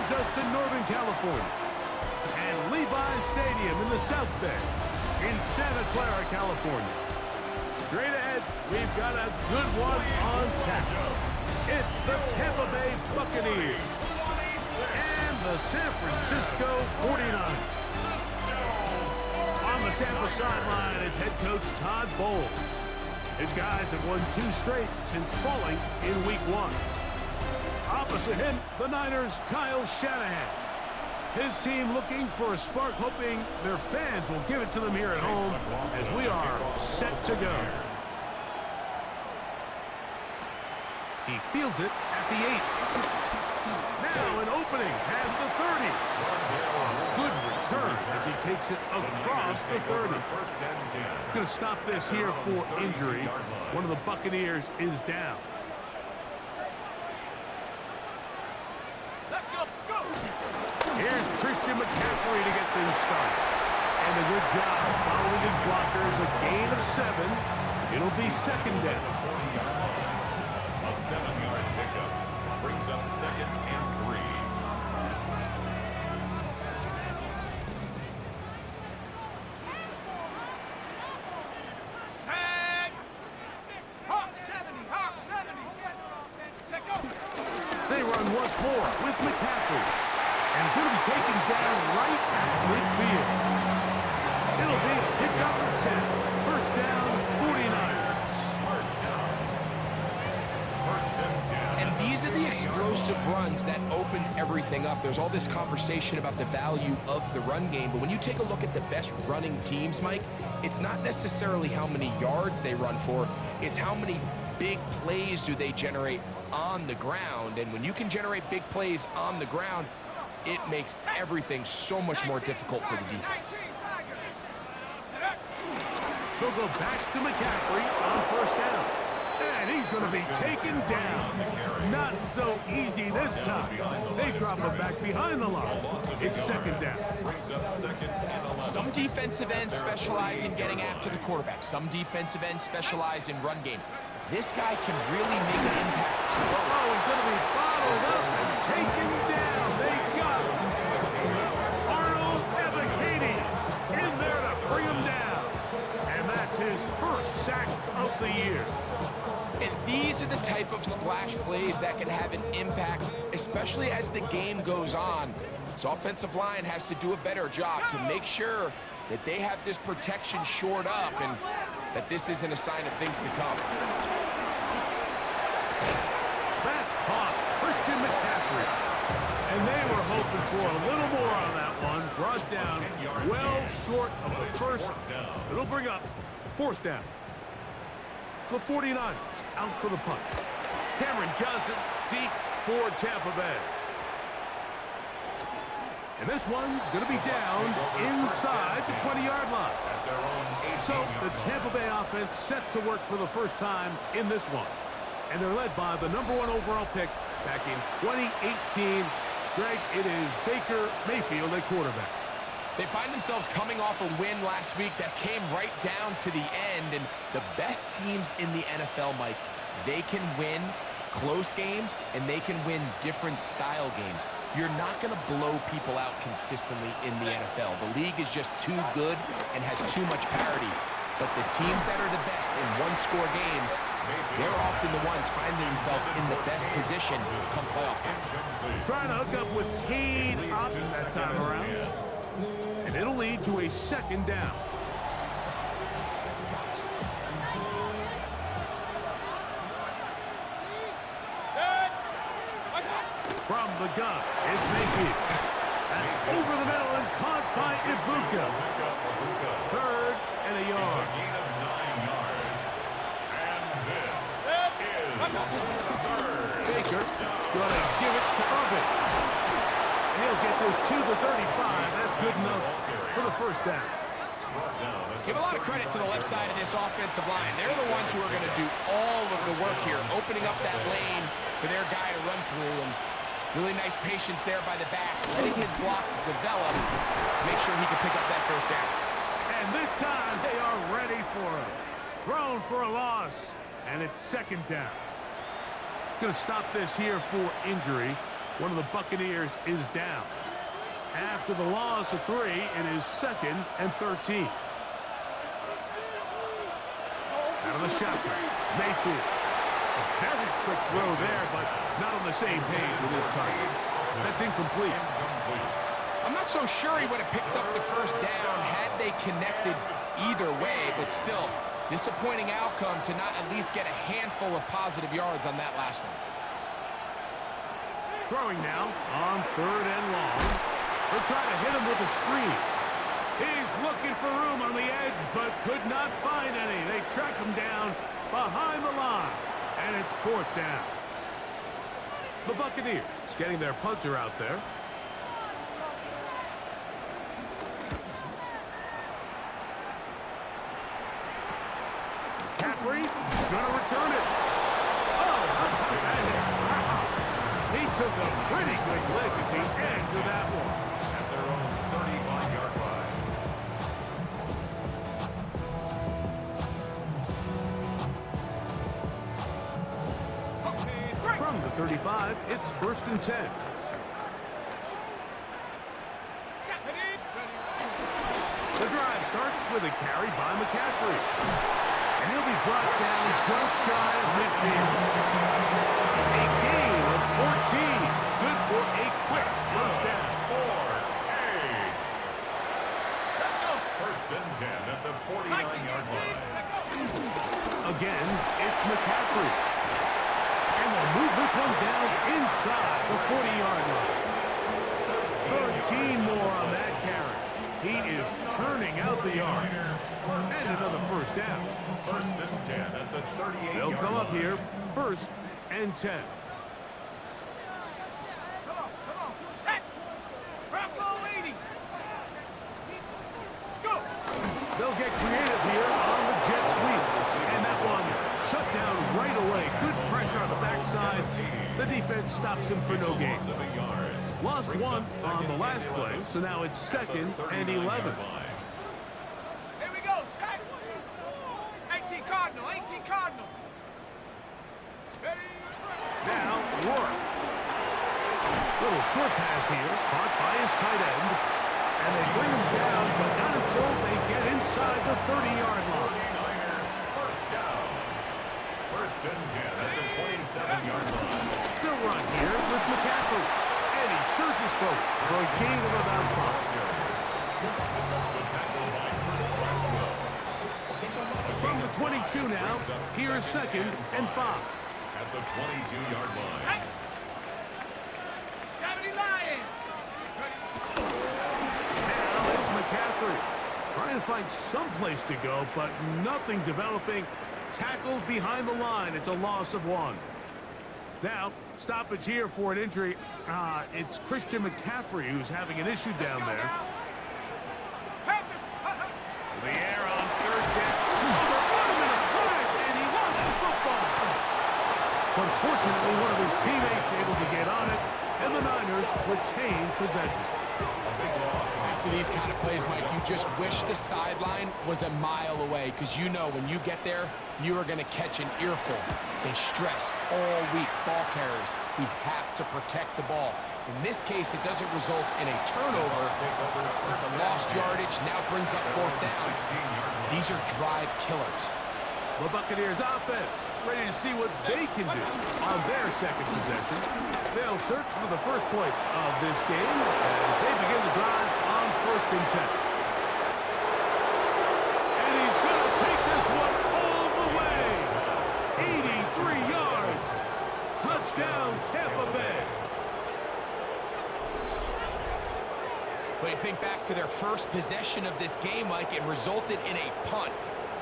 brings us to Northern California and Levi's Stadium in the South Bay in Santa Clara, California. Straight ahead, we've got a good one on tap. It's the Tampa Bay Buccaneers and the San Francisco 49ers. On the Tampa sideline, it's head coach Todd Bowles. His guys have won 2 straight since falling in Week 1. Opposite him, the Niners' Kyle Shanahan. His team looking for a spark, hoping their fans will give it to them here at home as we are set to go. He fields it at the 8. Now an opening past the 30. A good return as he takes it across the 30. Going to stop this here for injury. One of the Buccaneers is down. Let's go, go! Here's Christian McCaffrey to get things started. And a good job following his blockers. A gain of 7. It'll be second down. A 7-yard pickup brings up 2nd and 3. They run once more with McCaffrey. And he's going to be taken down right at midfield. It'll be a pickup of 10. First down, 49ers. First down. And these are the explosive runs that open everything up. There's all this conversation about the value of the run game, but when you take a look at the best running teams, Mike, it's not necessarily how many yards they run for, it's how many big plays do they generate on the ground. And when you can generate big plays on the ground, it makes everything so much more difficult for the defense. They'll go back to McCaffrey on first down. And he's going to be taken down. Not so easy this time. They drop him back behind the line. It's second down. Some defensive ends specialize in getting after the quarterback. Some defensive ends specialize in run game. This guy can really make an impact on both. Oh, he's going to be bottled up and taken down. They got him. Arnold Ebiketie in there to bring him down. And that's his first sack of the year. And these are the type of splash plays that can have an impact, especially as the game goes on. So offensive line has to do a better job to make sure that they have this protection shored up and that this isn't a sign of things to come. That's caught. Christian McCaffrey. And they were hoping for a little more on that one. Brought down well short of the first. It'll bring up fourth down. The 49ers out for the punt. Cameron Johnson deep for Tampa Bay. And this one's going to be down inside the 20-yard line. So the Tampa Bay offense set to work for the first time in this one. And they're led by the #1 overall pick back in 2018. Greg, it is Baker Mayfield at quarterback. They find themselves coming off a win last week that came right down to the end. And the best teams in the NFL, Mike, they can win close games and they can win different style games. You're not going to blow people out consistently in the NFL. The league is just too good and has too much parity. But the teams that are the best in one-score games, they're often the ones finding themselves in the best position come playoff time. Trying to hook up with Cade Otton that time around. And it'll lead to a second down. From the gun, it's Mayfield. And over the middle and caught by Ibuka. Third and a yard. Baker gonna give it to Irvin. He'll get this to the 35. That's good enough for the first down. Give a lot of credit to the left side of this offensive line. They're the ones who are going to do all of the work here, opening up that lane for their guy to run through. And really nice patience there by the back, letting his blocks develop to make sure he can pick up that first down. And this time they are ready for him. Thrown for a loss, and it's second down. Going to stop this here for injury. One of the Buccaneers is down. After the loss of 3, it is 2nd and 13. Out of the shotgun, Mayfield. A very quick throw there, but not on the same page with his target. That's incomplete. I'm not so sure he would have picked up the first down had they connected either way, but still, disappointing outcome to not at least get a handful of positive yards on that last one. Throwing now on 3rd and long. They'll try to hit him with a screen. He's looking for room on the edge, but could not find any. They track him down behind the line, and it's 4th down. The Buccaneers getting their punter out there. McCaffrey going to return it. Oh, that's a bad hit. Wow. He took a pretty good lick at the end of that one. At their own 35-yard line. From the 35, it's 1st and 10. The drive starts with a carry by McCaffrey. And he'll be brought down just shy of midfield. A gain of 14. Good for a quick first down. 4-8. Let's go. 1st and 10 at the 49-yard line. Again, it's McCaffrey. And they'll move this one down inside the 40-yard line. 13 more on that carry. He is churning out the yards. And another first down. 1st and 10 at the 38-yard line. They'll come up here, 1st and 10. Come on, set. Bravo 80. Let's go. They'll get creative here on the jet sweep. And that one shut down right away. Good pressure on the backside. The defense stops him for no gain. Lost 1 on the last play, so now it's 2nd and 11. Here we go, set. 18 Cardinal, 18 Cardinal. Now, work. Little short pass here, caught by his tight end. And they bring him down, but not until they get inside the 30-yard line. First down. 1st and 10 at the 27-yard line. They'll run here with McCaffrey. And he surges forward for a gain of about 5. From the 22 now, here's 2nd and 5. At the 22-yard line. 70 Lions. Now it's McCaffrey. Trying to find some place to go, but nothing developing. Tackled behind the line. It's a loss of 1. Now, stoppage here for an injury. It's Christian McCaffrey who's having an issue down there. To the air on 3rd down. Oh, him in a flash, and he lost the football. But fortunately, one of his teammates able to get on it, and the Niners retain possession. After these kind of plays, Mike, you just wish the sideline was a mile away, because you know when you get there, you are going to catch an earful. They stress all week, ball carriers. We have to protect the ball. In this case, it doesn't result in a turnover, but the lost yardage now brings up 4th down. These are drive killers. The Buccaneers offense ready to see what they can do on their 2nd possession. They'll search for the first points of this game as they begin the drive on 1st and 10. And he's going to take this one all the way. 83 yards. Touchdown, Tampa Bay. But you think back to their first possession of this game, Mike, it resulted in a punt.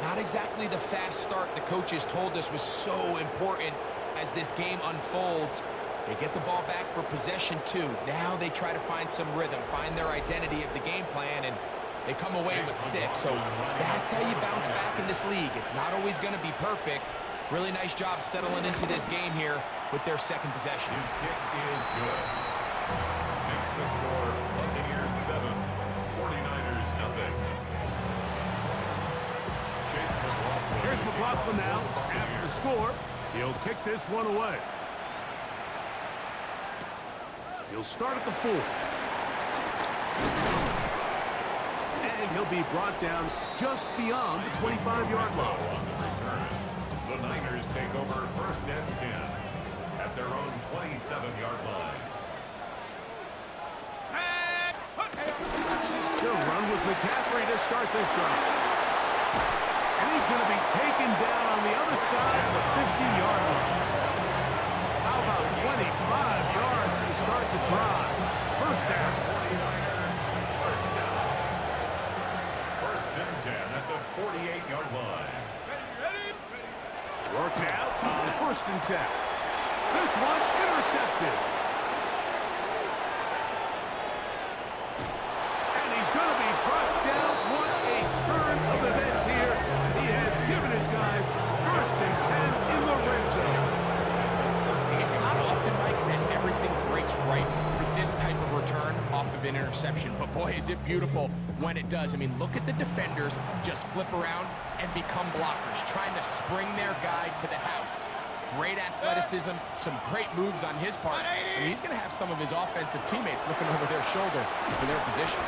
Not exactly the fast start the coaches told us was so important as this game unfolds. They get the ball back for possession 2. Now they try to find some rhythm, find their identity of the game plan, and they come away with 6. So that's how you bounce back in this league. It's not always going to be perfect. Really nice job settling into this game here with their 2nd possession. His kick is good. Makes the score Buccaneers 7, 49ers nothing. Here's McLaughlin now. After the score, he'll kick this one away. He'll start at the 4. And he'll be brought down just beyond the 25-yard line. On the return, the Niners take over 1st and 10 at their own 27-yard line. They'll run with McCaffrey to start this drive. And he's going to be taken down on the other side of the 50-yard line. How about 25 yards to start the drive? First down. 1st and 10 at the 48-yard line. Working out on 1st and 10. This one intercepted. And he's going to be brought down. What a turn of events here. He has given his guys 1st and 10 in the red zone. It's not often, Mike, that everything breaks right for this type of return off of an interception. But boy, is it beautiful when it does. I mean, look at the defenders just flip around and become blockers, trying to spring their guy to the house. Great athleticism, some great moves on his part. I mean, he's going to have some of his offensive teammates looking over their shoulder for their position.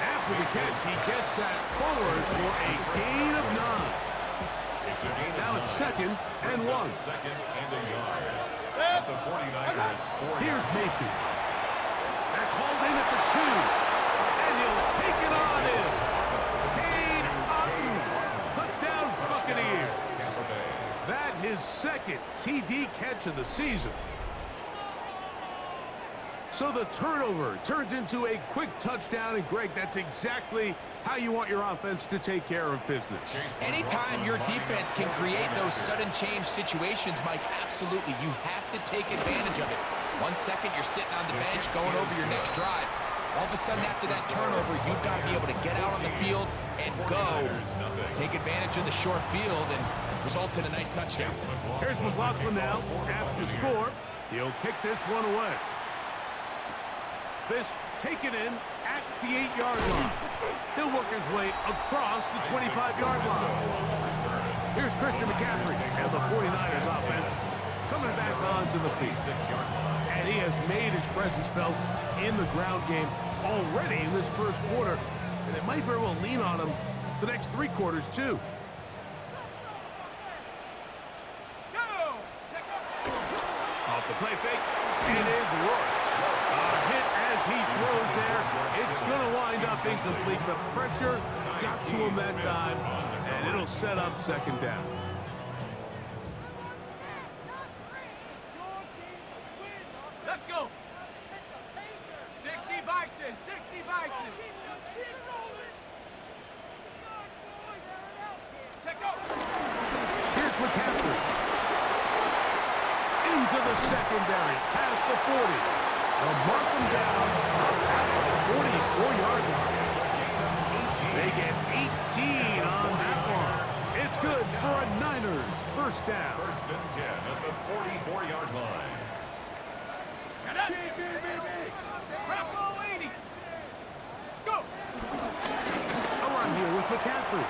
After the catch, he gets that forward for a gain of 9. It's a gain of Now it's 9. 2nd and 1. 2nd and a yard. At the 49ers, 4 Here's yards. Mayfield. That's hauled in at the 2. And he'll take it on in. Cade Otton. Touchdown, Buccaneers. Tampa Bay. That his 2nd TD catch of the season. So the turnover turns into a quick touchdown. And Greg, that's exactly how you want your offense to take care of business. Anytime your defense can create those sudden change situations, Mike, absolutely, you have to take advantage of it. 1 second, you're sitting on the bench going over your next drive. All of a sudden, after that turnover, you've got to be able to get out on the field and go. Take advantage of the short field and results in a nice touchdown. Here's McLaughlin now. After the score, he'll kick this one away. This taken in at the 8-yard line. He'll work his way across the 25-yard line. Here's Christian McCaffrey and the 49ers offense coming back onto the field. And he has made his presence felt in the ground game already in this first quarter. And it might very well lean on him the next 3 quarters, too. Off the play fake, it is Rourke. A hit as he throws there. It's going to wind up incomplete. The pressure got to him that time, and it'll set up 2nd down. Let's go. 60 Bison, 60 Bison. Check out. Here's McCaffrey. Into the secondary, past the 40. They'll mark him down up at the 44-yard line. They get 18 on that one. It's good for a Niners 1st down. 1st and 10 at the 44-yard line. Shut up. Bravo 80. Let's go. A run here with McCaffrey.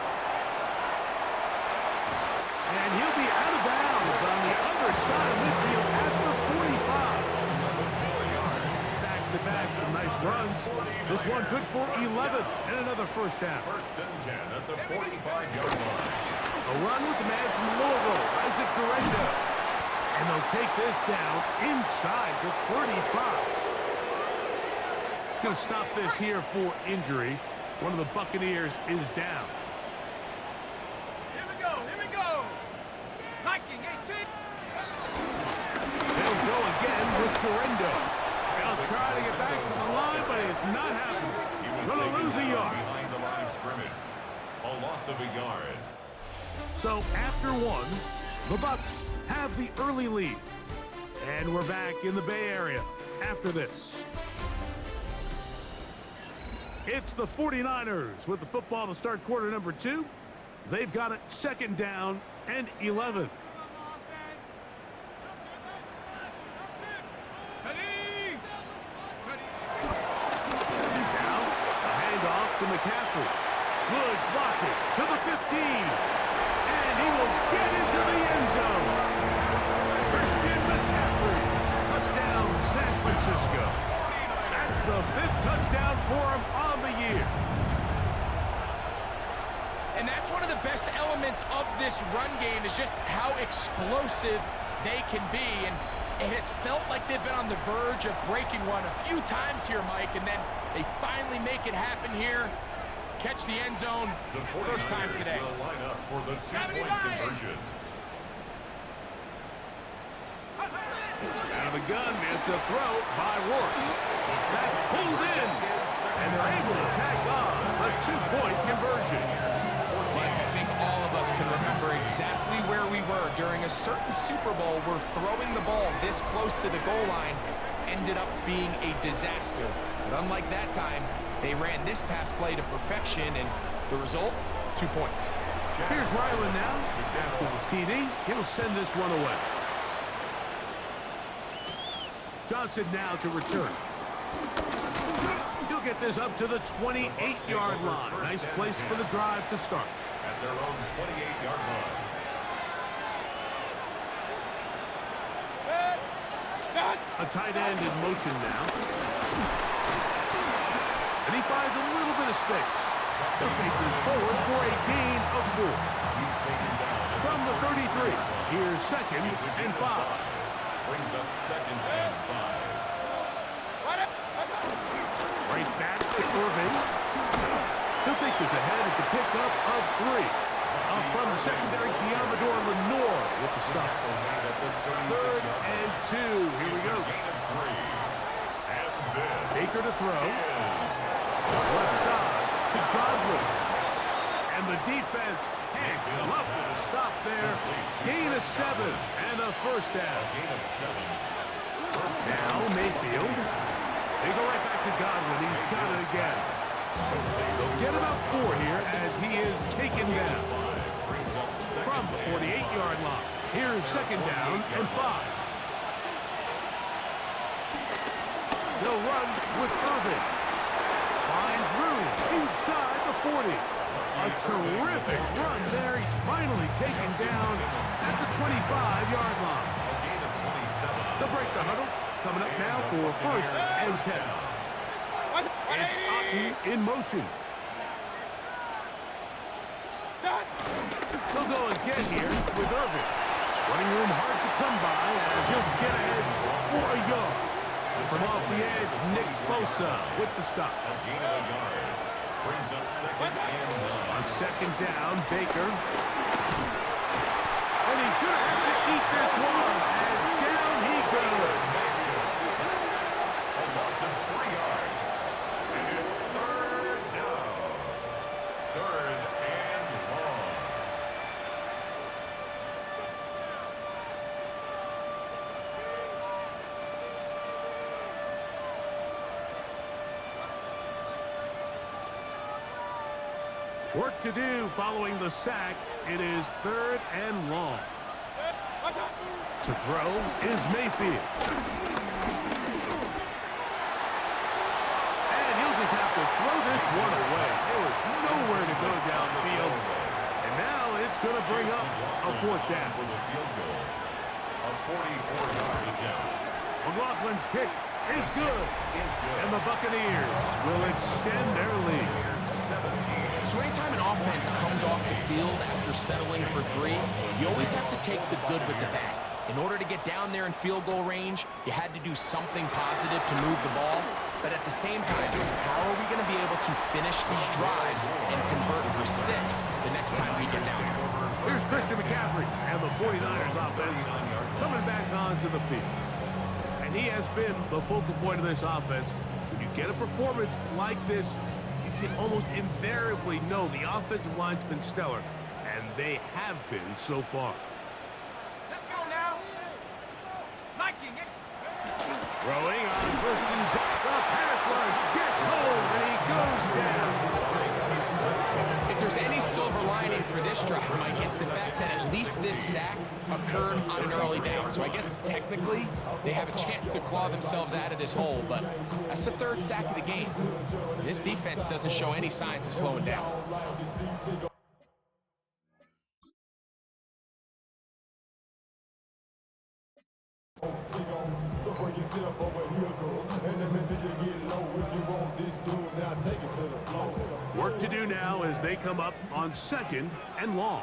And he'll be out of bounds on the other side of midfield at the 45. Back-to-back, some nice runs. This one good for 11 and another 1st down. 1st and 10 at the 45-yard line. A run with the man from Louisville, Isaac Garenda. And they'll take this down inside the 35. Going to stop this here for injury. One of the Buccaneers is down. Here we go. Here we go. Hiking 18. They'll go again with Garenda. They'll try to get back to the line, but it's not happening. Going to lose a yard. Behind the line of scrimmage. A loss of a yard. So after 1, the Bucs have the early lead. And we're back in the Bay Area after this. It's the 49ers with the football to start quarter number 2. They've got it 2nd down and 11. Now, a handoff to McCaffrey. Good blocking to the 15. And he will get into the end zone. Christian McCaffrey. Touchdown, San Francisco. the 5th touchdown for him on the year. And that's one of the best elements of this run game is just how explosive they can be. And it has felt like they've been on the verge of breaking one a few times here, Mike, and then they finally make it happen here. Catch the end zone first time today. Will line up for the two-point conversion. Out of the gun, it's a throw by Rourke. That's pulled in, and they're able to tack on a 2-point conversion. I think all of us can remember exactly where we were during a certain Super Bowl where throwing the ball this close to the goal line ended up being a disaster. But unlike that time, they ran this pass play to perfection, and the result, 2 points. Here's Ryland now. After the TD, he'll send this one away. Johnson now to return. He'll get this up to the 28-yard line. Nice place for the drive to start. At their own 28-yard line. A tight end in motion now. And he finds a little bit of space. He'll take this forward for a gain of 4. He's taken down From the 33, here's 2nd and 5. Brings up 2nd and 5. Right back to Irving. He'll take this ahead. It's a pickup of 3. Up from the secondary, Diamador Lenore with the stop. 3rd and 2. Here we go. Baker to throw. Left side to Godwin. And the defense can't come up with a stop there. Gain of 7 and a first down. Now Mayfield. They go right back to Godwin. He's got it again. They'll get about 4 here as he is taken down. From the 48-yard line. Here is 2nd down and 5. They'll run with Irving. Finds room inside the 40. A terrific run there. He's finally taken down at the 25-yard line. They'll break the huddle. Coming up now for 1st and 10. It's Otten in motion. They'll go again here with Irving. Running room hard to come by as he'll get ahead for a yard. From off the edge, Nick Bosa with the stop. A gain of a yard. Brings up 2nd and 9. On 2nd down, Baker. And he's going to have to eat this one as down he goes. A loss of 3 yards. And it's 3rd down. 3rd and long. Work to do following the sack. It is 3rd and long. To throw is Mayfield. And he'll just have to throw this one away. There was nowhere to go downfield. And now it's going to bring up a 4th down. For the field goal. A 44-yard attempt. McLaughlin's kick is good. And the Buccaneers will extend their lead. 17. So anytime an offense comes off the field after settling for 3, you always have to take the good with the bad. In order to get down there in field goal range, you had to do something positive to move the ball. But at the same time, how are we going to be able to finish these drives and convert for 6 the next time we get down there? Here's Christian McCaffrey and the 49ers offense coming back onto the field. And he has been the focal point of this offense. When you get a performance like this, you can almost invariably know the offensive line's been stellar, and they have been so far. Let's go now. Liking it. Throwing on 1st and 10. The pass rush gets home, and he goes down. If there's any silver lining for this drive, Mike, it's the fact that at least this sack occurred on an early down. So I guess technically they have a chance to claw themselves out of this hole, but that's the 3rd sack of the game. This defense doesn't show any signs of slowing down. Work to do now as they come up on 2nd and long.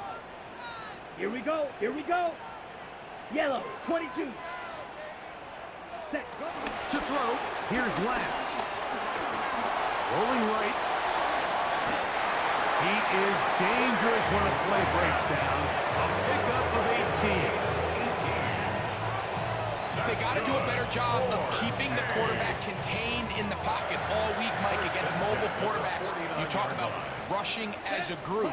Here we go. Here we go. Yellow, 22. Set, go. To throw, here's Lance. Rolling right. He is dangerous when a play breaks down. A pickup of 18. They got to do a better job of keeping the quarterback contained in the pocket all week, Mike, against mobile quarterbacks. You talk about rushing as a group.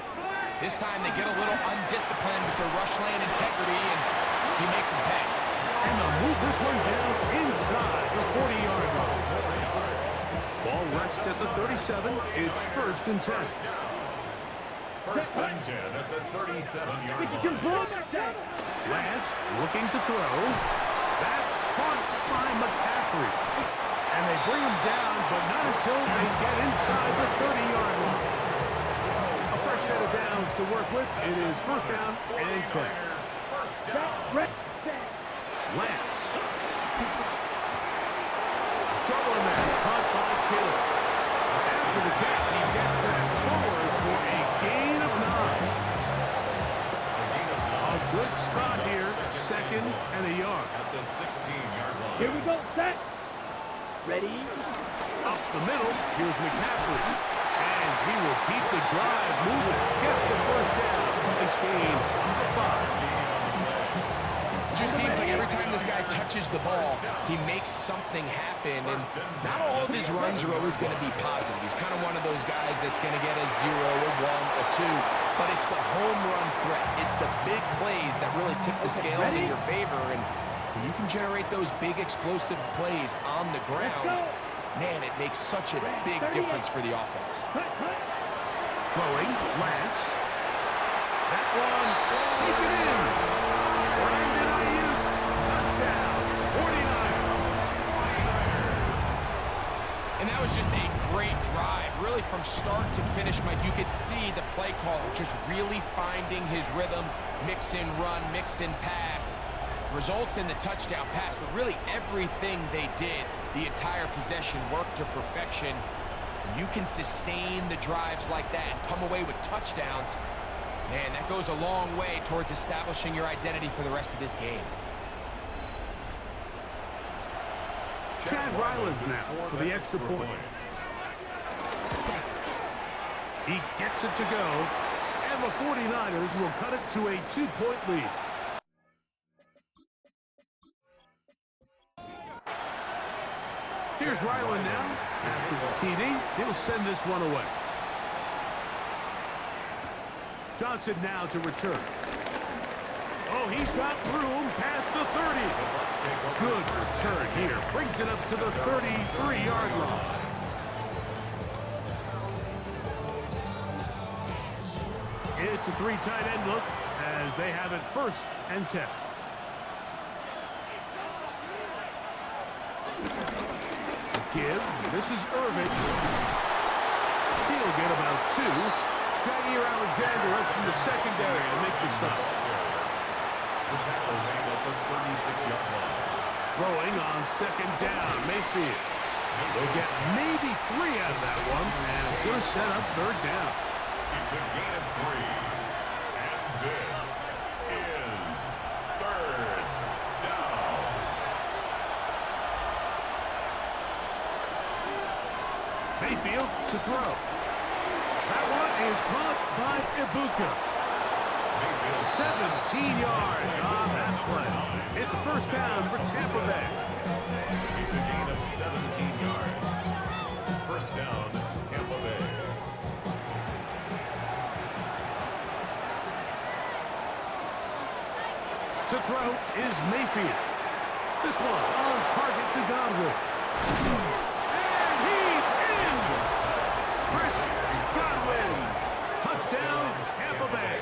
This time they get a little undisciplined with their rush lane integrity, and he makes them pay. And they'll move this one down inside the 40-yard line. Ball rests at the 37. It's 1st and 10. 1st and 10 at the 37-yard line. Lance looking to throw. That's caught by McCaffrey. And they bring him down, but not until they get inside the 30-yard line. A fresh set of downs to work with. It is 1st down and 10. Lance. Trouble in there. Caught by Kittle. After the catch, he gets that forward for a gain of 9. A good spot here. 2nd and a yard. At the 16-yard line. Here we go. Set. Ready. Up the middle, here's McCaffrey. And he will keep the drive moving. Gets the 1st down. Nice gain of 5. It just seems like every time this guy touches the ball, he makes something happen, and not all of his runs are always going to be positive. He's kind of one of those guys that's going to get a 0, a 1, a 2, but it's the home run threat. It's the big plays that really tip the scales in your favor, and when you can generate those big explosive plays on the ground, man, it makes such a big difference for the offense. Throwing, Lance. That one taken in. Brandon Ayuk, touchdown, 49ers. And that was just a great drive. Really from start to finish, Mike, you could see the play caller just really finding his rhythm, mix in run, mix in pass. Results in the touchdown pass, but really everything they did, the entire possession worked to perfection. You can sustain the drives like that and come away with touchdowns. Man, that goes a long way towards establishing your identity for the rest of this game. Chad Ryland now for the extra point. He gets it to go, and the 49ers will cut it to a 2-point lead. Here's Ryland now. After the TD, he'll send this one away. Johnson now to return. Oh, he's got room past the 30. Good return here. Brings it up to the 33-yard line. It's a 3 tight end look as they have it 1st and 10. Give. This is Irving. He'll get about 2. Jair Alexander up from the secondary to make the stop. The tackle made at the 36-yard line. Throwing on 2nd down, Mayfield. They'll get maybe 3 out of that one, and it's going to set up 3rd down. It's a gain of 3. And this is 3rd down. Mayfield to throw. That one is caught by Ibuka. 17 yards on that play. It's a 1st down for Tampa Bay. It's a gain of 17 yards. 1st down, Tampa Bay. To throw is Mayfield. This one on target to Godwin. And he's in! Chris Godwin. Touchdown, Tampa Bay.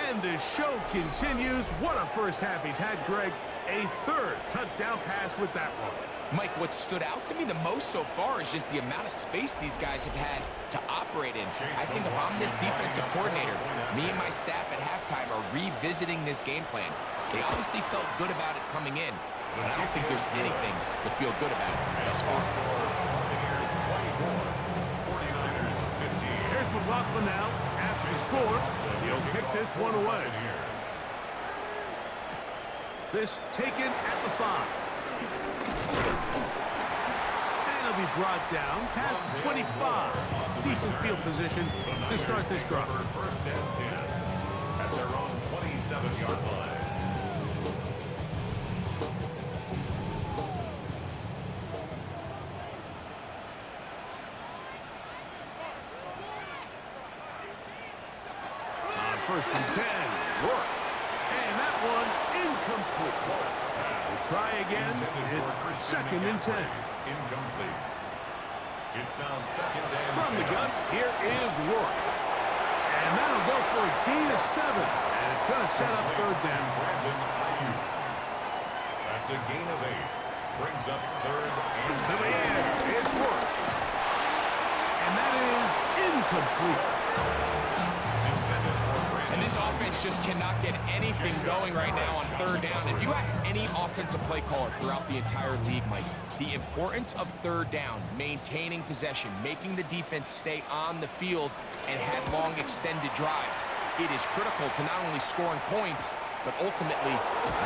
And the show continues. What a 1st half he's had, Greg. A 3rd touchdown pass with that one. Mike, what stood out to me the most so far is just the amount of space these guys have had to operate in. I think if I'm this defensive coordinator, me and my staff at halftime are revisiting this game plan. They obviously felt good about it coming in. but I don't think there's anything to feel good about thus far. Buccaneers 24, 49ers 15. Here's McLaughlin now. After the score, he'll pick this one away. This taken at the 5. And he'll be brought down past the 25. Decent field position to start this drive. First and 10 at their own 27-yard line. First and 10. Work. And that one incomplete. We'll try again. It's second and 10. Incomplete. It's now second and 10. From the gun, here is Rourke. And that'll go for a gain of 7. And it's going to set up third down. That's a gain of 8. Brings up third and To the air. It's Rourke. And that is incomplete. And this offense just cannot get anything going right now on third down. If you ask any offensive play caller throughout the entire league, Mike, the importance of third down, maintaining possession, making the defense stay on the field and have long extended drives, it is critical to not only scoring points, but ultimately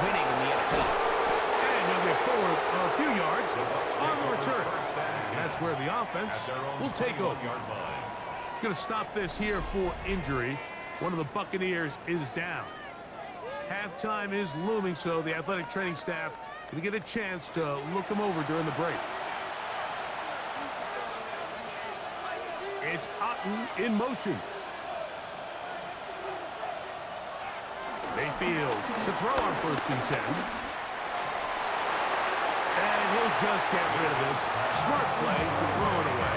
winning in the NFL. And they'll get forward a few yards on the return. And that's where the offense will take over. Going to stop this here for injury. One of the Buccaneers is down. Halftime is looming, so the athletic training staff going to get a chance to look him over during the break. It's Otten in motion. Mayfield to throw on first and 10. And he'll just get rid of this. Smart play to throw it away,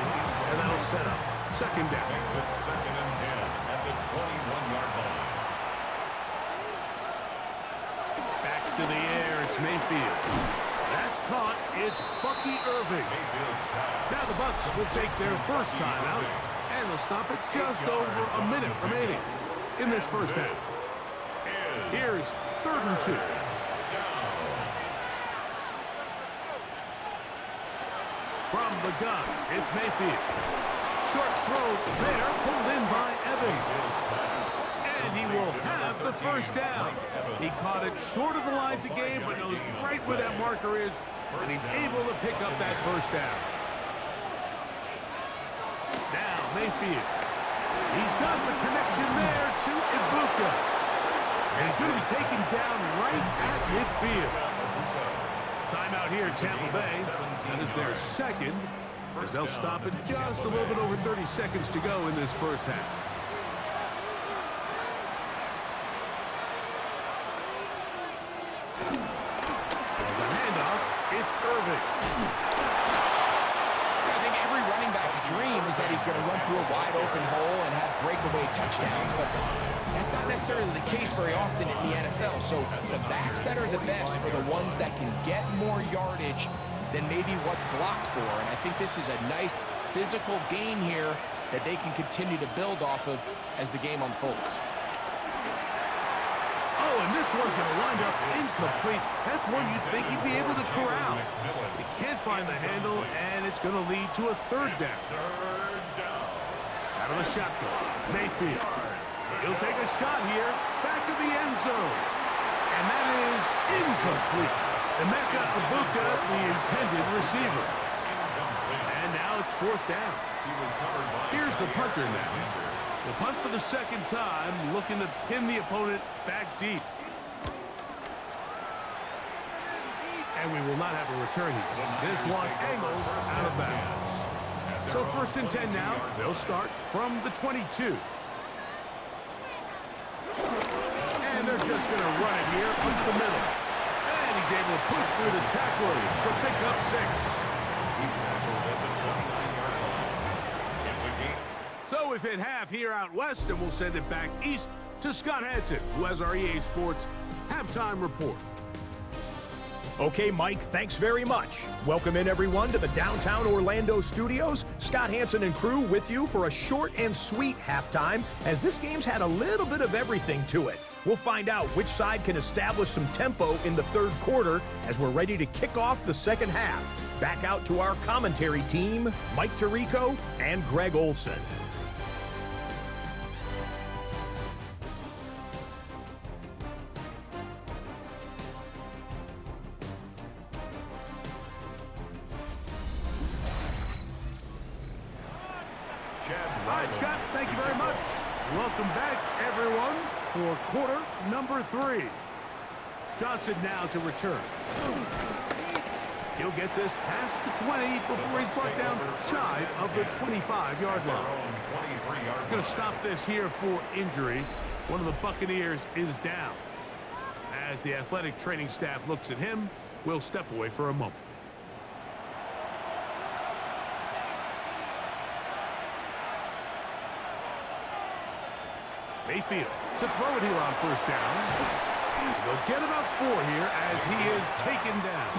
and that'll set up second down. Makes it second and 10 at the 21-yard line. Back to the air, it's Mayfield. That's caught. It's Bucky Irving. Mayfield's pass. Now the Bucs will take their first time out, and they'll stop it just over a minute remaining in this first half. Here's third and 2. From the gun, it's Mayfield. Short throw there, pulled in by Evans. And he will have the first down. He caught it short of the line to gain, but knows right where that marker is, and he's able to pick up that first down. Now Mayfield. He's got the connection there to Ibuka. And he's going to be taken down right at midfield. Timeout here at Tampa Bay. That is their second, as they'll stop it just a little bit over 30 seconds to go in this first half. The handoff, it's Irving. I think every running back's dream is that he's going to run through a wide open hole and have breakaway touchdowns, but that's not necessarily the case very often in the NFL. So the backs that are the best are the ones that can get more yardage than maybe what's blocked for. And I think this is a nice physical gain here that they can continue to build off of as the game unfolds. Oh, and this one's going to wind up incomplete. That's one you'd think he'd be able to corral. He can't find the handle, and it's going to lead to a third down. Out of the shotgun, Mayfield. He'll take a shot here, back to the end zone. And that is incomplete. Emeka Ibuka, the intended receiver. And now it's fourth down. Here's the punter now. We'll punt for the second time, looking to pin the opponent back deep. And we will not have a return here. This one angled out of bounds. So first and 10 now. They'll start from the 22. And they're just going to run it here up the middle. And he's able to push through the tacklers to pick up 6. He's tackled at the 29-yard line. It's a gain. So we've hit half here out west, and we'll send it back east to Scott Hansen, who has our EA Sports halftime report. Okay, Mike, thanks very much. Welcome in, everyone, to the downtown Orlando studios. Scott Hansen and crew with you for a short and sweet halftime, as this game's had a little bit of everything to it. We'll find out which side can establish some tempo in the third quarter as we're ready to kick off the second half. Back out to our commentary team, Mike Tirico and Greg Olson. All right, Scott, thank you very much. Welcome back, everyone, for quarter number 3. Johnson now to return. He'll get this past the 20 before he's brought down shy of the 25-yard line. Going to stop this here for injury. One of the Buccaneers is down. As the athletic training staff looks at him, we'll step away for a moment. Mayfield to throw it here on first down. They'll get about 4 here as he is taken down.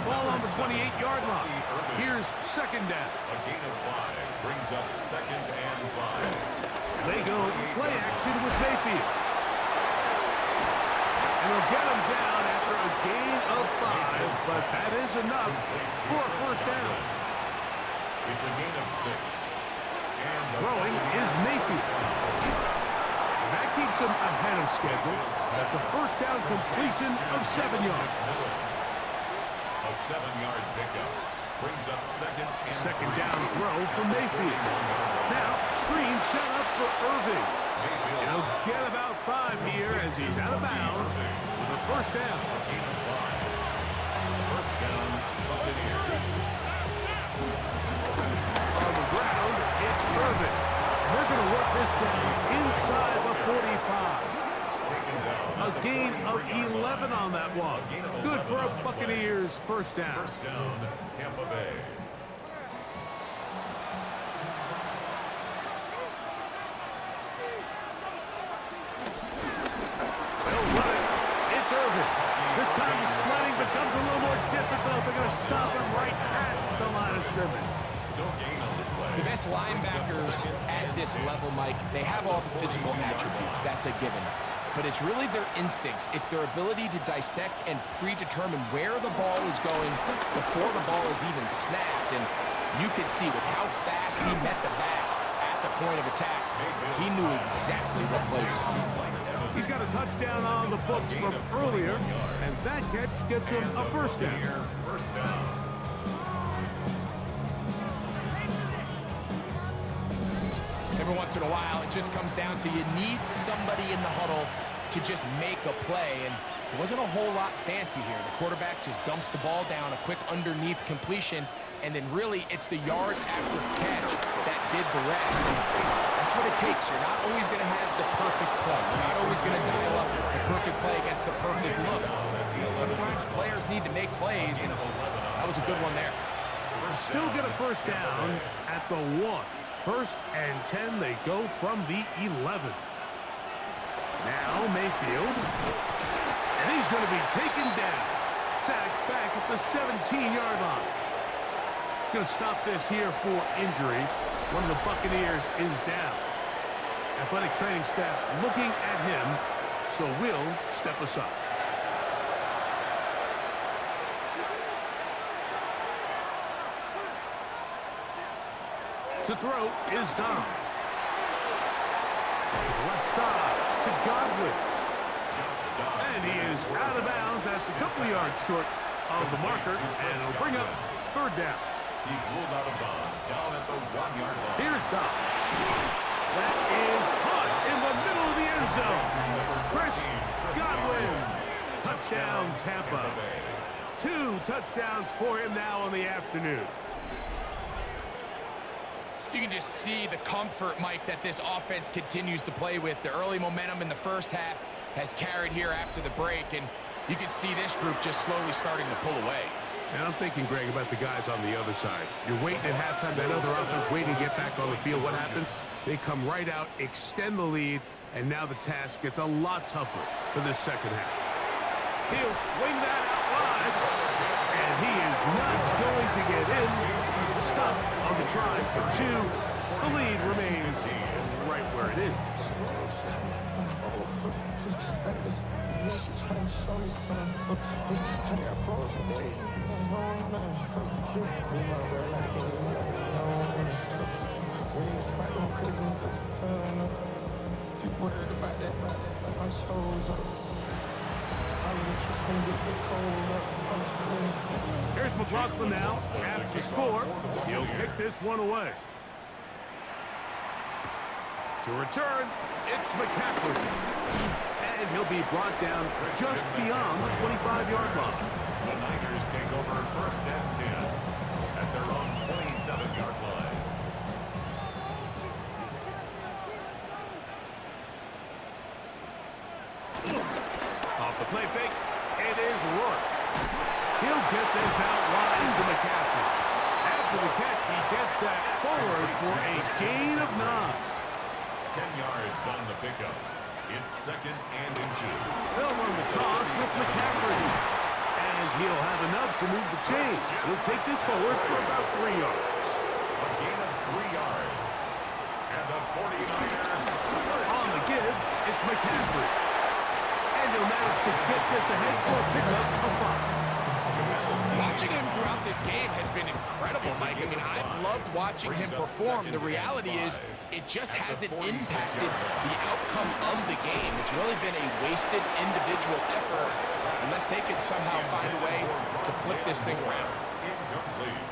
Ball on the 28-yard line. Here's second down. A gain of 5 brings up second and 5. They go play action with Mayfield. And they'll get him down after a gain of 5, but that is enough for a first down. It's a gain of 6. And Throwing is Mayfield. And that keeps him ahead of schedule. That's a first down completion of 7 yards. A 7-yard pickup brings up second down throw for Mayfield. Now, screen set up for Irving. And he'll get about 5 here as he's out of bounds with a first down. First down, Buccaneers. On the ground, it's Irving. And they're going to work this down inside the 45. A gain of 11 on that one. Good for a Buccaneers first down. First down, Tampa Bay. They'll run it. It's Irving. This time the sledding becomes a little more difficult. They're going to stop him right at the line of scrimmage. No gain on the play. The best linebackers at this level, Mike, they have all the physical attributes. That's a given. But it's really their instincts. It's their ability to dissect and predetermine where the ball is going before the ball is even snapped. And you could see with how fast he met the back at the point of attack, he knew exactly what play was coming. He's got a touchdown on the books from earlier, and that catch gets him a first down. First down. Every once in a while, it just comes down to you need somebody in the huddle to just make a play, and it wasn't a whole lot fancy here. The quarterback just dumps the ball down, a quick underneath completion, and then really it's the yards after catch that did the rest. And that's what it takes. You're not always going to have the perfect play. You're not always going to dial up the perfect play against the perfect look. Sometimes players need to make plays, and that was a good one there. Still get a first down at the 1. First and 10, they go from the 11. Now Mayfield, and he's going to be taken down. Sacked back at the 17-yard line. Going to stop this here for injury. One of the Buccaneers is down. Athletic training staff looking at him, so we'll step aside. To throw is Downs. To the left side, to Godwin. And he is out of bounds. That's a couple of yards short of the marker, and it'll bring up third down. He's ruled out of bounds down at the 1-yard line. Here's Downs. That is caught in the middle of the end zone. Chris Godwin. Touchdown, Tampa. 2 touchdowns for him now in the afternoon. You can just see the comfort, Mike, that this offense continues to play with. The early momentum in the first half has carried here after the break, and you can see this group just slowly starting to pull away. And I'm thinking, Greg, about the guys on the other side. You're waiting at halftime, that other offense waiting to get back on the field. What happens? They come right out, extend the lead, and now the task gets a lot tougher for this second half. He'll swing that out wide, and he is not going to get in. Stop on the try for 2. The lead remains right where it is. Here's McLaughlin now. After the score, he'll kick this one away. To return, it's McCaffrey. And he'll be brought down just beyond the 25-yard line. The Niners take over first and 10 at their own 27-yard line. Off the play fake, it is Rourke. He'll get this out wide to McCaffrey. After the catch, he gets that forward for a gain of 9. 10 yards on the pickup. It's second and inches. They'll run the toss with McCaffrey. And he'll have enough to move the chains. He'll take this forward for about 3 yards. A gain of 3 yards. And the 49ers On the give, it's McCaffrey. And he'll manage to get this ahead for a pickup of 5. Watching him throughout this game has been incredible, Mike. I mean, I've loved watching him perform. The reality is it just hasn't impacted the outcome of the game. It's really been a wasted individual effort unless they could somehow find a way to flip this thing around. incomplete.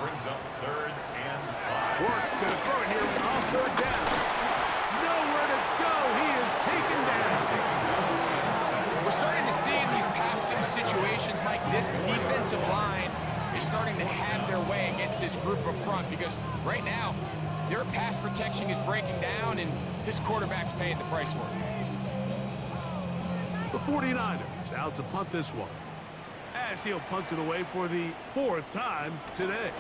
Brings up third and 5. Rourke gonna throw it here on 3rd down. Nowhere to go. He is taken down. We're starting to see in these passing situations, Mike, this defensive line is starting to have their way against this group up front because right now, their pass protection is breaking down and this quarterback's paying the price for it. The 49ers out to punt this one, as he'll punt it away for the 4th time today.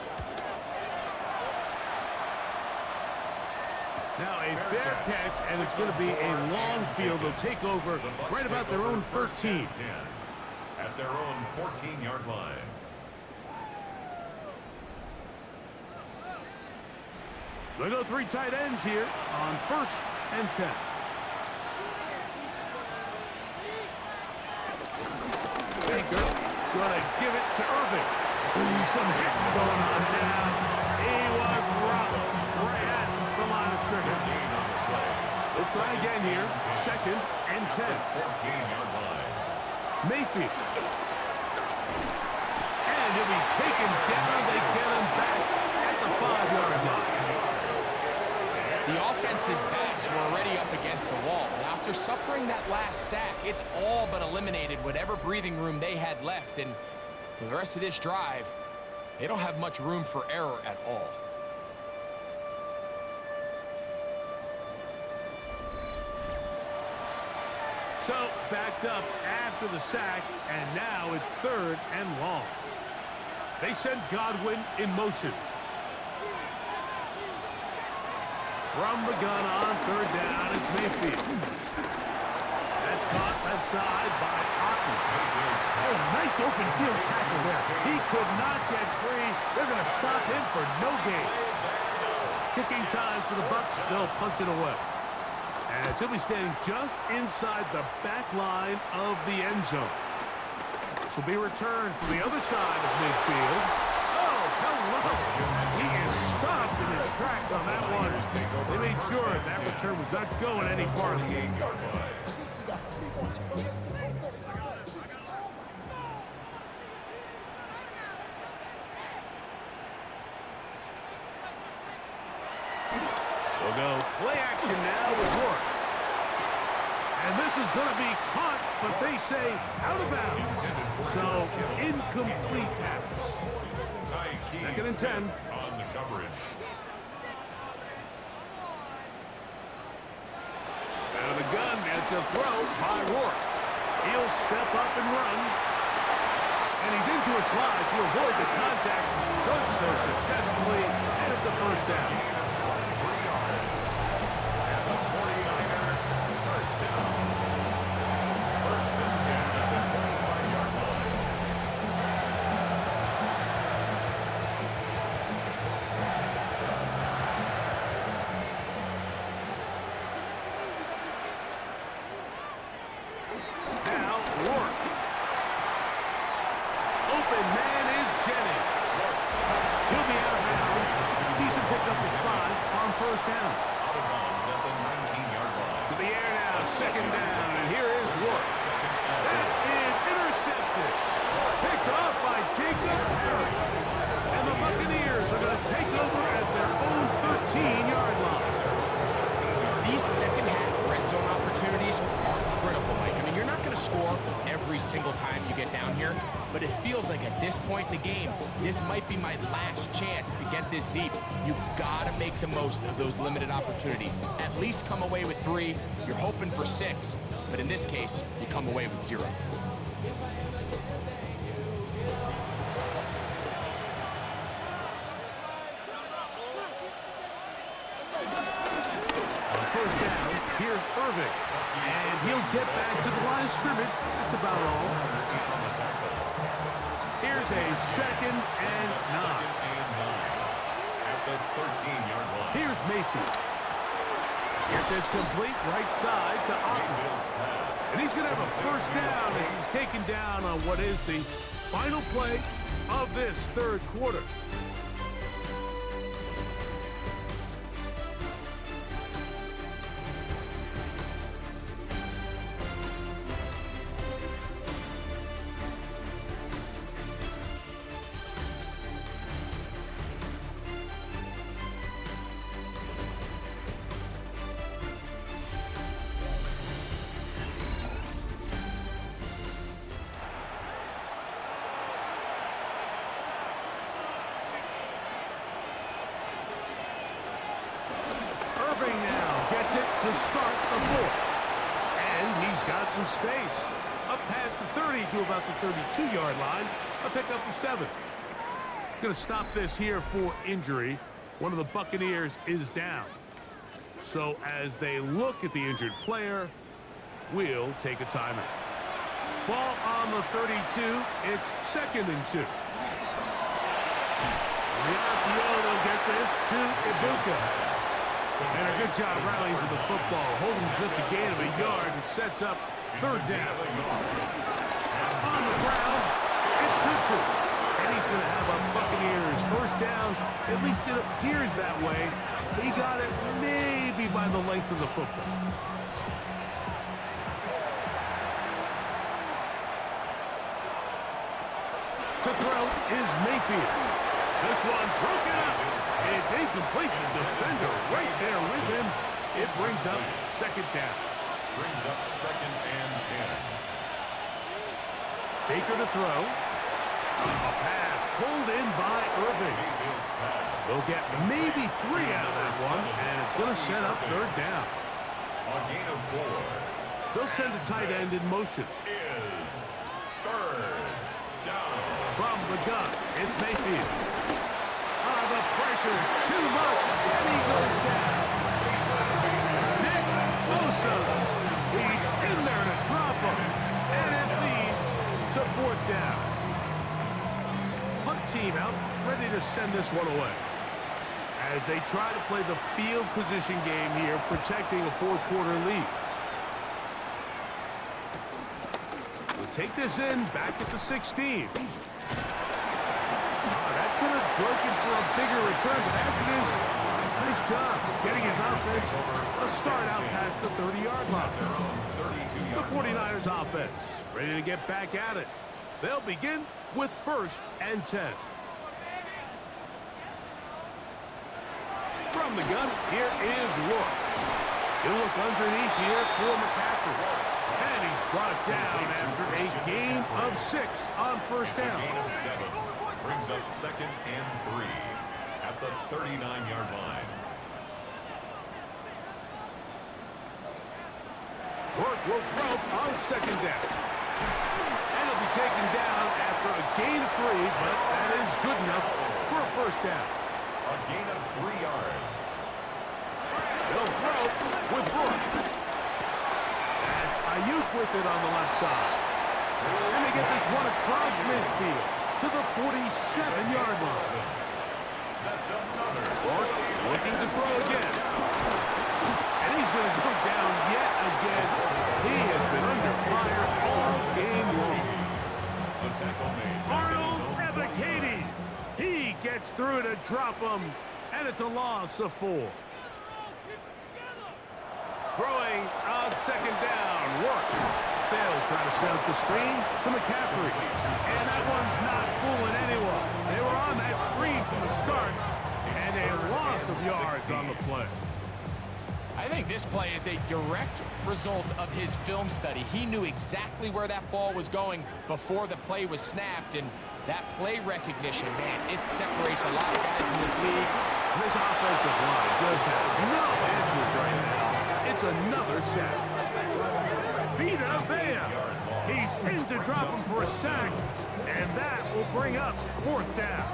Now a fair catch, and it's going to be a long field. They'll take over right about their own 13. At their own 14-yard line. They go 3 tight ends here on 1st and 10. Baker gonna give it to Irving. Ooh, some hitting going on now. He was rocked right at the line of scrimmage. They'll try again here. 2nd and 10. 14-yard line. Mayfield. And he'll be taken down. They get him back at the 5-yard line. The offense's backs were already up against the wall, and after suffering that last sack, it's all but eliminated whatever breathing room they had left, and for the rest of this drive, they don't have much room for error at all. So, backed up after the sack, and now it's 3rd and long. They send Godwin in motion. From the gun on 3rd down, it's Mayfield. That's caught left side by Otten. Oh, nice open field tackle there. He could not get free. They're going to stop him for no gain. Kicking time for the Bucs. They'll punt it away, as he'll be standing just inside the back line of the end zone. This will be returned from the other side of midfield. Oh, hello. He is stopped in his tracks on that one. They made sure that return was not going any farther. 8-yard line. We'll go play action now with Rourke. And this is going to be caught, but they say out of bounds. So, incomplete pass. 2nd and 10. On the coverage. Out of the gun, it's a throw by Rourke. He'll step up and run. And he's into a slide to avoid the contact. Does so successfully, and it's a 1st down. 3 yards. And the 49ers first down. 1st and 10 at the 25-yard line. down. Out of bounds at the 19-yard line. To the air now, second down, and here is Rourke. That is intercepted. Picked off by Jacobs. And the Buccaneers are going to take over at their own 13-yard line. These second-half red zone opportunities are critical, Mike. I mean, you're not going to score every single time you get down here, but it feels like at this point in the game, this might be my last chance to get this deep. You've got to make the most of those limited opportunities. At least come away with 3. You're hoping for 6, but in this case, you come away with 0. First down, here's Irving. And he'll get back to the line of scrimmage. That's about all. Here's a second and 9. At the 13-yard line. Here's Mayfield. Get this complete right side to Ogden. And he's going to have a first down as he's taken down on what is the final play of this third quarter. Irving now gets it to start the fourth. And he's got some space. Up past the 30 to about the 32-yard line. A pickup of 7. Going to stop this here for injury. One of the Buccaneers is down. So as they look at the injured player, we'll take a timeout. Ball on the 32. It's 2nd and 2. The RPO, they'll get this to Ibuka. And a good job rallying to the football, holding just a gain of a yard, and sets up 3rd down. On the ground, it's Goodson. And he's going to have a Buccaneers first down. At least it appears that way. He got it maybe by the length of the football. To throw is Mayfield. This one broken up. It's incomplete. The defender right there with him. It brings up 2nd down. Brings up 2nd and 10. Baker to throw. A pass pulled in by Irving. They'll get maybe 3 out of that one, and it's going to set up 3rd down. A gain of 4. They'll send a tight end in motion. Is 3rd down. From the gun, it's Mayfield. The pressure, too much, and he goes down. Nick Bosa, he's in there to drop him, and it leads to 4th down. Punt team out, ready to send this one away. As they try to play the field position game here, protecting a 4th quarter lead. We'll take this in, back at the 16. Could have broken for a bigger return, but as it is, nice job getting his offense a start out past the 30-yard line. The 49ers offense ready to get back at it. They'll begin with 1st and 10. From the gun, here is Rourke. He'll look underneath here for McCaffrey. And he's brought down after a gain of 6 on 1st down. Brings up 2nd and 3 at the 39-yard line. Rourke will throw on 2nd down. And he'll be taken down after a gain of 3, but that is good enough for a 1st down. A gain of 3 yards. They'll throw with Rourke. That's Ayuk with it on the left side. And they get this one across midfield to the 47-yard line. That's another. Rourke looking to throw again. And he's going to go down yet again. He has been under fire all game long. The tackle made. Arnold Ebiketie. He gets through to drop him. And it's a loss of 4. Throwing on second down. Work. They'll try to set up the screen to McCaffrey. And that one's not fooling anyone. They were on that screen from the start. And a loss of yards on the play. I think this play is a direct result of his film study. He knew exactly where that ball was going before the play was snapped, and that play recognition, man, it separates a lot of guys in this league. This offensive line just has no answers right now. It's another sack. Vita Vea. He's in to drop him for a sack, and that will bring up fourth down.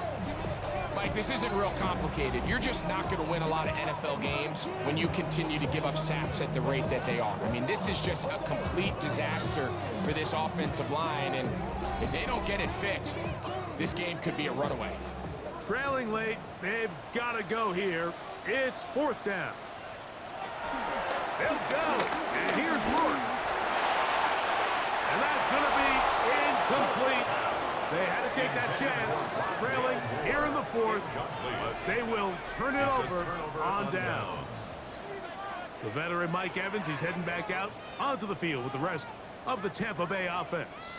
Mike, this isn't real complicated. You're just not going to win a lot of NFL games when you continue to give up sacks at the rate that they are. I mean, this is just a complete disaster for this offensive line, and if they don't get it fixed, this game could be a runaway. Trailing late, they've got to go here. It's fourth down. They'll go, and here's Rourke. And that's going to be incomplete. They had to take that chance, trailing here in the fourth, but they will turn it over on downs. The veteran Mike Evans, he's heading back out onto the field with the rest of the Tampa Bay offense.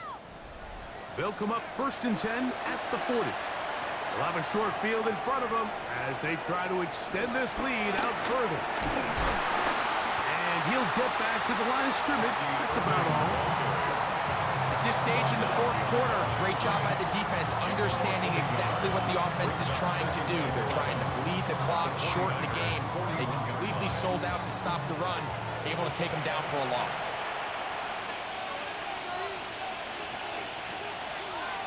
They'll come up 1st and 10 at the 40. They'll have a short field in front of them as they try to extend this lead out further. And he'll get back to the line of scrimmage. That's about all. This stage in the fourth quarter, great job by the defense, understanding exactly what the offense is trying to do. They're trying to bleed the clock, shorten the game. They completely sold out to stop the run, able to take them down for a loss.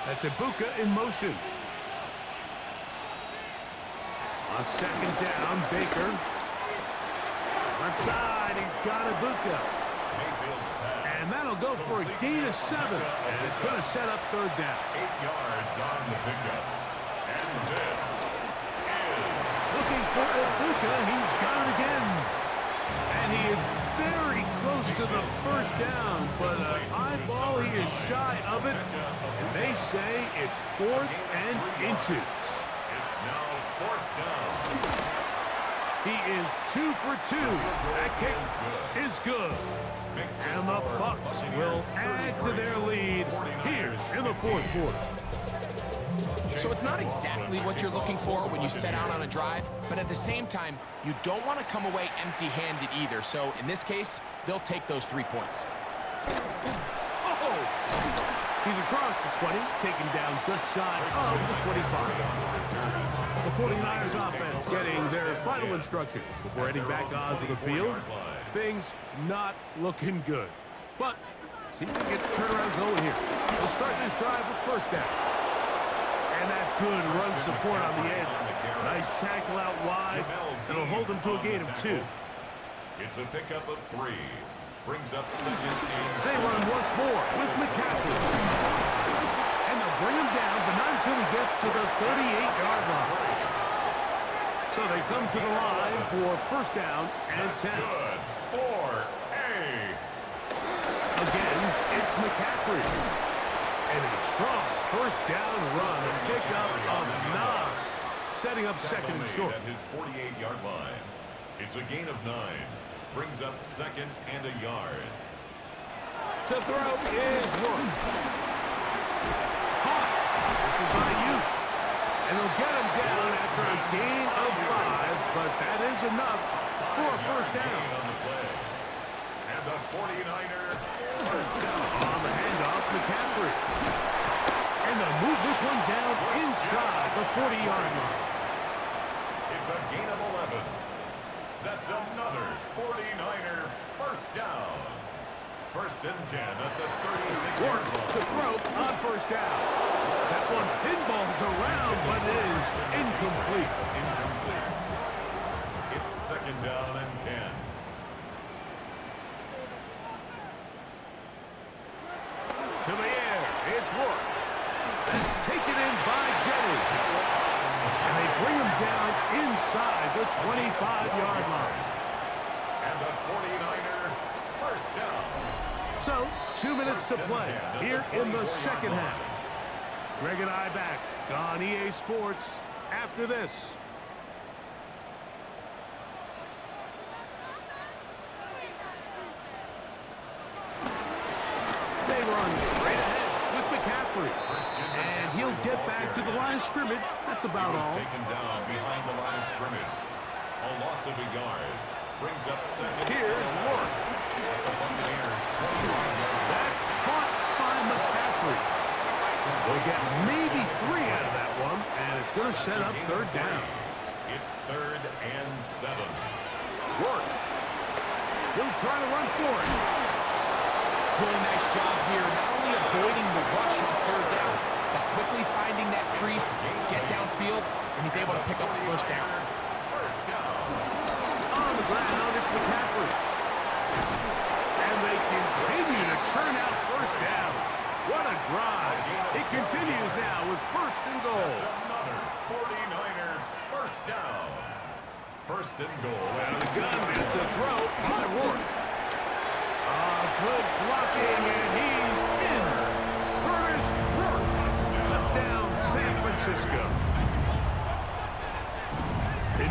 That's Ibuka in motion. On second down, Baker. Left side, he's got Ibuka. And that'll go for a gain of 7. And it's going to set up third down. 8 yards on the pickup. And this is... Looking for Ibuka. He's got it again. And he is very close to the first down. But an eyeball, he is shy of it. And they say it's 4th and inches. It's now 4th down. He is 2 for 2. That kick is good. And the Bucs will add to their lead here in the fourth quarter. So it's not exactly what you're looking for when you set out on a drive, but at the same time, you don't want to come away empty-handed either. So in this case, they'll take those 3 points. Oh! He's across the 20, taken down just shy of the 25. The 49ers offense getting their final instructions before heading back onto the field. Things not looking good. But see if they get the turnaround going here. They'll start this drive with first down. And that's good run support on the edge. Nice tackle out wide. That'll hold them to a gain of 2. It's a pickup of 3. Brings up second and... They run once more with McCaffrey. And they'll bring him down, but not until he gets to the 38-yard line. So they come to the line for first down and 10. Good for A. Again, it's McCaffrey. And a strong first down run, a pickup of 9. Setting up second and short. At his 48-yard line. It's a gain of 9. Brings up second and a yard. To throw is Rourke. Caught. This is Ayuk. And they'll get him down after a gain of 5, but that is enough for a first down. On the play. And the 49er first down. On the handoff, McCaffrey. And they'll move this one down inside the 40-yard line. It's a gain of 11. That's another 49er first down. First and 10 at the 36-yard Work line. to throw on first down. That one pinballs around, but it is incomplete. It's second down and 10. To the air, it's Rourke. That's taken in by Jennings. And they bring him down inside the 25-yard line. And the 49er first down. So, 2 minutes to play here in the second half. Greg and I back on EA Sports after this. run straight ahead with McCaffrey. And he'll get back to the line of scrimmage. That's about all. Taken down behind the line of scrimmage. A loss of a yard. Brings up second. Here's Work. The Buccaneers 25-yard. That's caught by McCaffrey. They'll get maybe 3 out of that one, and it's going to set up third down. It's 3rd and 7. Work. He'll try to run for it. Really nice job here, not only avoiding the rush on third down, but quickly finding that crease, get downfield, and he's able to pick up the first down. First down. On the ground, it's McCaffrey. And they continue to churn out first downs. What a drive. It continues now with 1st and goal. Another 49er first down. 1st and goal. Out of the gun, it's a throw by Rourke. Good blocking, and he's in. Curtis Rourke. Touchdown, San Francisco.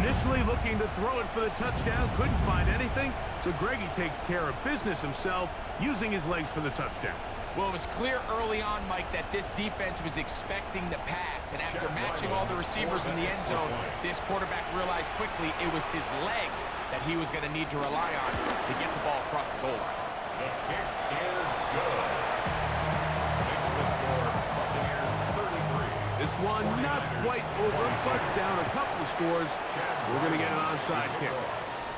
Initially looking to throw it for the touchdown, couldn't find anything, so Greggy takes care of business himself, using his legs for the touchdown. Well, it was clear early on, Mike, that this defense was expecting the pass, and after matching all the receivers in the end zone, this quarterback realized quickly it was his legs that he was going to need to rely on to get the ball across the goal line. The kick is good. Makes the score Buccaneers 33. This one not quite over, but down a couple of scores. We're going to get an onside kick.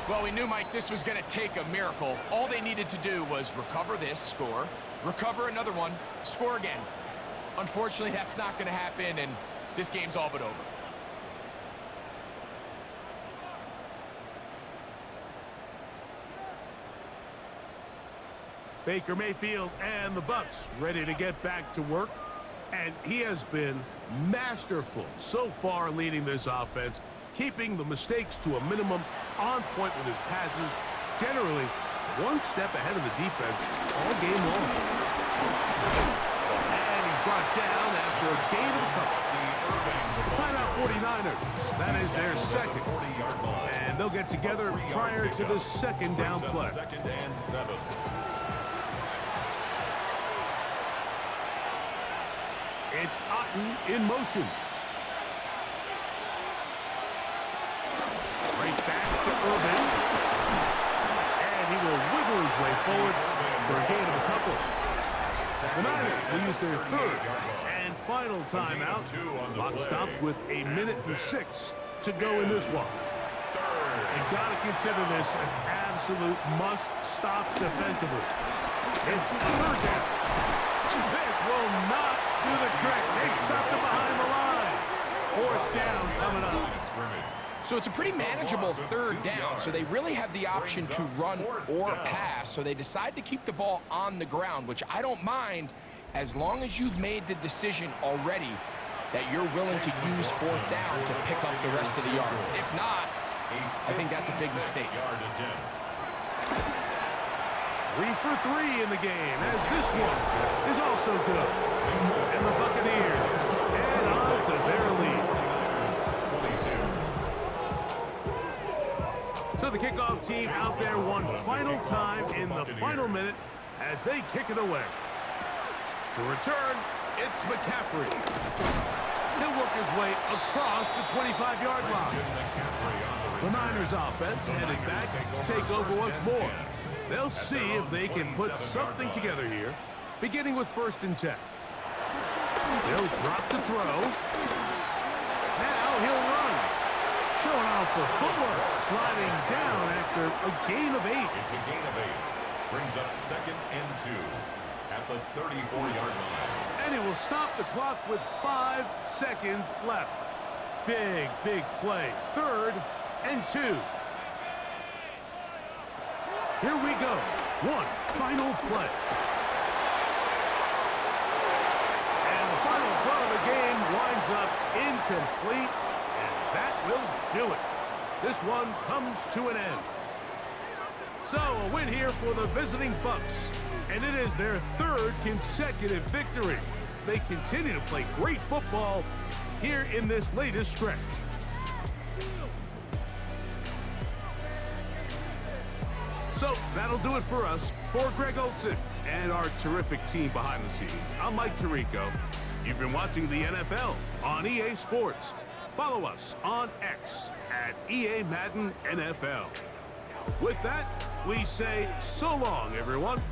Well, we knew, Mike, this was going to take a miracle. All they needed to do was recover this, score, recover another one, score again. Unfortunately, that's not going to happen, and this game's all but over. Baker Mayfield and the Bucs ready to get back to work. And he has been masterful so far leading this offense, keeping the mistakes to a minimum, on point with his passes, generally one step ahead of the defense all game long. And he's brought down after a gain of a couple. Timeout 49ers. That is their second. And they'll get together prior to the second down play. 2nd and 7. It's Otten in motion. Right back to Irvin. And he will wiggle his way forward for a gain of a couple. The Niners will use their 3rd and final timeout. Clock stops with 1:06 to go in this one. You've got to consider this an absolute must-stop defensively. It's 3rd down. This will not do the trick. They stopped it behind the line. 4th down coming up. So it's a pretty manageable 3rd down, so they really have the option to run or pass, so they decide to keep the ball on the ground, which I don't mind as long as you've made the decision already that you're willing to use 4th down to pick up the rest of the yards. If not, I think that's a big mistake. 3 for 3 in the game, as this one is also good. And the Buccaneers add on to their lead. So the kickoff team out there one final time in the final minute as they kick it away. To return, it's McCaffrey. He'll work his way across the 25-yard line. The Niners offense headed back to take over once more. They'll see if they can put something together here, beginning with 1st and 10. He'll drop to throw. Now he'll run. Showing off the footwork, sliding down after a gain of 8. It's a gain of 8. Brings up 2nd and 2 at the 34-yard line. And he will stop the clock with 5 seconds left. Big, big play. 3rd and 2. Here we go. One final play. And the final throw of the game winds up incomplete, and that will do it. This one comes to an end. So a win here for the visiting Bucs, and it is their 3rd consecutive victory. They continue to play great football here in this latest stretch. So that'll do it for us. For Greg Olson and our terrific team behind the scenes. I'm Mike Tirico. You've been watching the NFL on EA Sports. Follow us on X at EA Madden NFL. With that, we say so long, everyone.